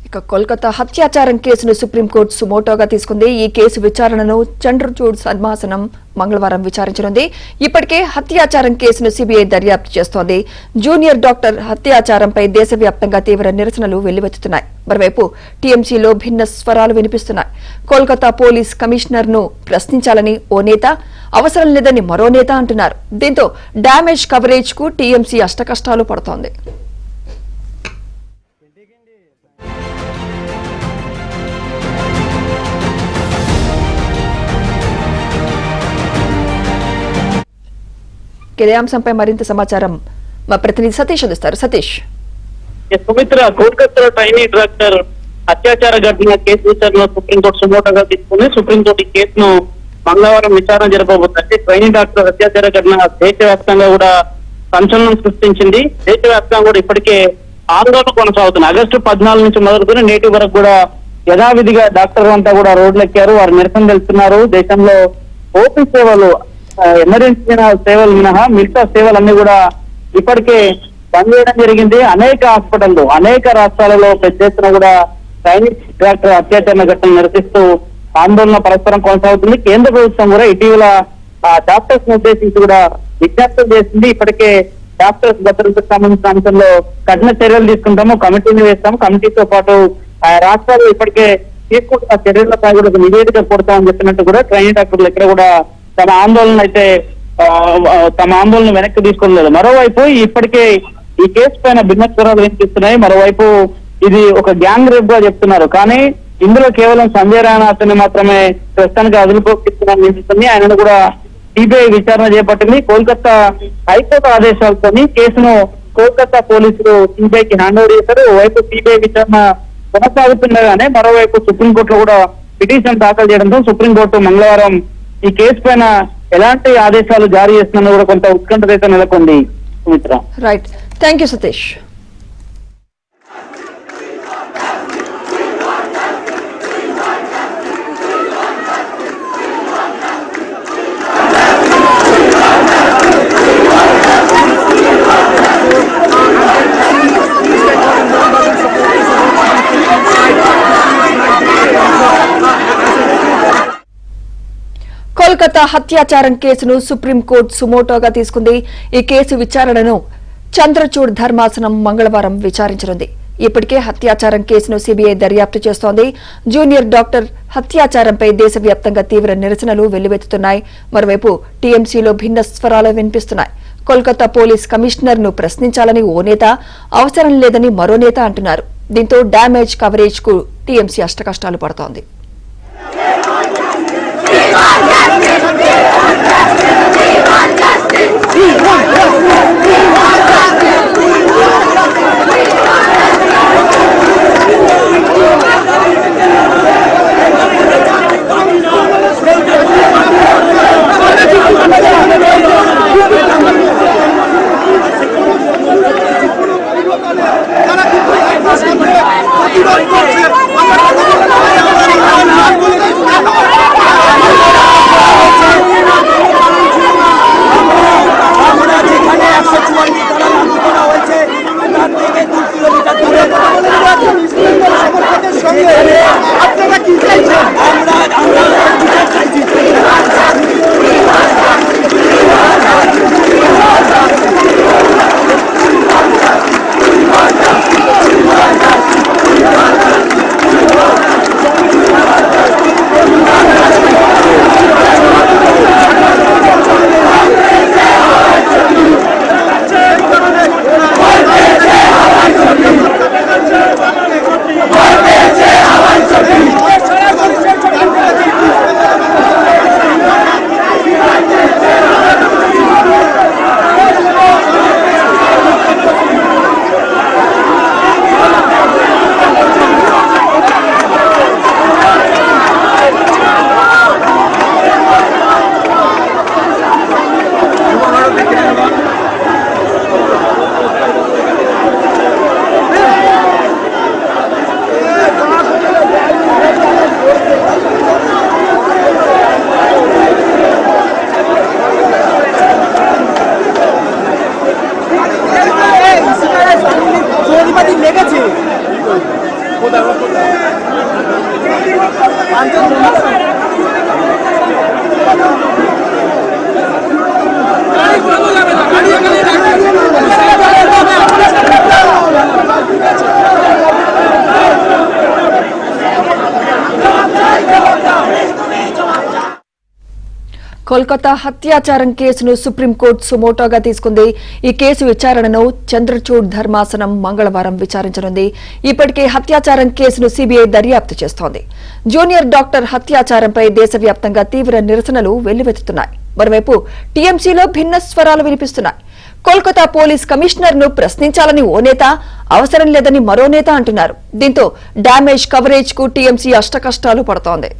ఇక కోల్కతా హత్యాచారం కేసును సుప్రీంకోర్టు సుమోటోగా తీసుకుంది. ఈ కేసు విచారణను చంద్రచూడ్ ధర్మాసనం మంగళవారం విచారించనుంది. ఇప్పటికే హత్యాచారం కేసును సిబిఐ దర్యాప్తు చేస్తోంది. జూనియర్ డాక్టర్ హత్యాచారంపై దేశవ్యాప్తంగా తీవ్ర నిరసనలు వెల్లువెత్తుతున్నాయి. మరోవైపు టీఎంసీలో భిన్న స్వరాలు వినిపిస్తున్నాయి. కోల్కతా పోలీస్ కమిషనర్ ను ప్రశ్నించాలని ఓ నేత, అవసరం లేదని మరో నేత అంటున్నారు. దీంతో డ్యామేజ్ కవరేజ్ కు టీఎంసీ అష్టకష్టాలు పడుతోంది. ఇదే అంశంపై మరింత సమాచారం మా ప్రతినిధి సతీష్ అందిస్తారు. సతీష్, సుమిత్ర, కోల్కతా ట్రైనీ డాక్టర్ అత్యాచార ఘటన కేసు విచారణ సుప్రీంకోర్టు సుమోటోగా తీసుకుని సుప్రీంకోర్టు ఈ కేసును మంగళవారం విచారణ జరపబోతుంది. ట్రైనీ డాక్టర్ అత్యాచార ఘటన దేశవ్యాప్తంగా కూడా సంచలనం సృష్టించింది. దేశవ్యాప్తంగా కూడా ఇప్పటికే ఆందోళన కొనసాగుతుంది. ఆగస్టు 14 నుంచి మొదలుకొని నేటి వరకు కూడా యథావిధిగా డాక్టర్లు అంతా కూడా రోడ్లెక్కారు. వారు నిరసన తెలుస్తున్నారు. దేశంలో ఓపీ సేవలు, ఎమర్జెన్సీ సేవలు మినహా మిగతా సేవలన్నీ కూడా ఇప్పటికే బంద్ చేయడం జరిగింది. అనేక హాస్పిటల్లో, అనేక రాష్ట్రాలలో పెద్ద ఎత్తున కూడా ట్రైనింగ్ డాక్టర్ అత్యాచార ఘటన నిరసిస్తూ ఆందోళన పరస్పరం కొనసాగుతుంది. కేంద్ర ప్రభుత్వం కూడా ఇటీవల డాక్టర్స్ ఉద్దేశించి కూడా విజ్ఞప్తులు చేసింది. ఇప్పటికే డాక్టర్స్ భద్రతకు సంబంధించిన అంశంలో కఠిన చర్యలు తీసుకుంటాము, కమిటీని వేస్తాము, కమిటీతో పాటు రాష్ట్రాలు ఇప్పటికే తీసుకుంటున్న చర్యలపై కూడా నివేదిక కొడతామని చెప్పినట్టు కూడా ట్రైనింగ్ డాక్టర్లు ఇక్కడ కూడా తమ ఆందోళన వెనక్కి తీసుకోలేదు. మరోవైపు ఇప్పటికే ఈ కేసు పైన భిన్న స్వరాలు వినిపిస్తున్నాయి. మరోవైపు ఇది ఒక గ్యాంగ్ రేప్ గా చెప్తున్నారు. కానీ ఇందులో కేవలం సంజయ్ రాణా అతన్ని మాత్రమే ప్రస్తుతానికి అదుపులోకి నిలుస్తుంది. ఆయనను కూడా సిబిఐ విచారణ చేపట్టింది. కోల్కతా హైకోర్టు ఆదేశాలతోని కేసును కోల్కతా పోలీసులు సిబిఐకి హ్యాండ్ ఓవర్ చేశారు. ఓవైపు సిబిఐ విచారణ కొనసాగుతుండగానే మరోవైపు సుప్రీంకోర్టులో కూడా పిటిషన్ దాఖలు చేయడంతో సుప్రీంకోర్టు మంగళవారం ఈ కేసు పైన ఎలాంటి ఆదేశాలు జారీ చేస్తున్నా కూడా కొంత ఉత్కంఠత అయితే నెలకొంది. Sumitra, right, thank you Satish. Kolkata హత్యాచారం కేసును సుప్రీంకోర్టు సుమోటోగా తీసుకుంది. ఈ కేసు విచారణను చంద్రచూడ్ ధర్మాసనం మంగళవారం విచారించనుంది. ఇప్పటికే హత్యాచారం కేసును సిబిఐ దర్యాప్తు చేస్తోంది. జూనియర్ డాక్టర్ హత్యాచారంపై దేశవ్యాప్తంగా తీవ్ర నిరసనలు వెల్లువెత్తుతున్నాయి. మరోవైపు టీఎంసీలో భిన్న స్వరాలు వినిపిస్తున్నాయి. కోల్కతా పోలీస్ కమిషనర్ ను ప్రశ్నించాలని ఓ నేత, అవసరం లేదని మరో నేత అంటున్నారు. దీంతో డ్యామేజ్ కవరేజ్ కు టీఎంసీ అష్టకష్టాలు పడుతోంది. కోల్కతా హత్యాచారం కేసును సుప్రీంకోర్టు సుమోటోగా తీసుకుంది. ఈ కేసు విచారణను చంద్రచూడ్ ధర్మాసనం మంగళవారం విచారించనుంది. ఇప్పటికే హత్యాచారం కేసును సీబీఐ దర్యాప్తు చేస్తోంది. జూనియర్ డాక్టర్ హత్యాచారంపై దేశవ్యాప్తంగా తీవ్ర నిరసనలు వెల్లువెత్తుతున్నాయి. మరోవైపు టీఎంసీలో భిన్న స్వరాలు వినిపిస్తున్నాయి. కోల్కతా పోలీస్ కమిషనర్ ను ప్రశ్నించాలని ఓ నేత, అవసరం లేదని మరో నేత అంటున్నారు. దీంతో డ్యామేజ్ కవరేజ్ కు టీఎంసీ అష్టకష్టాలు పడుతోంది.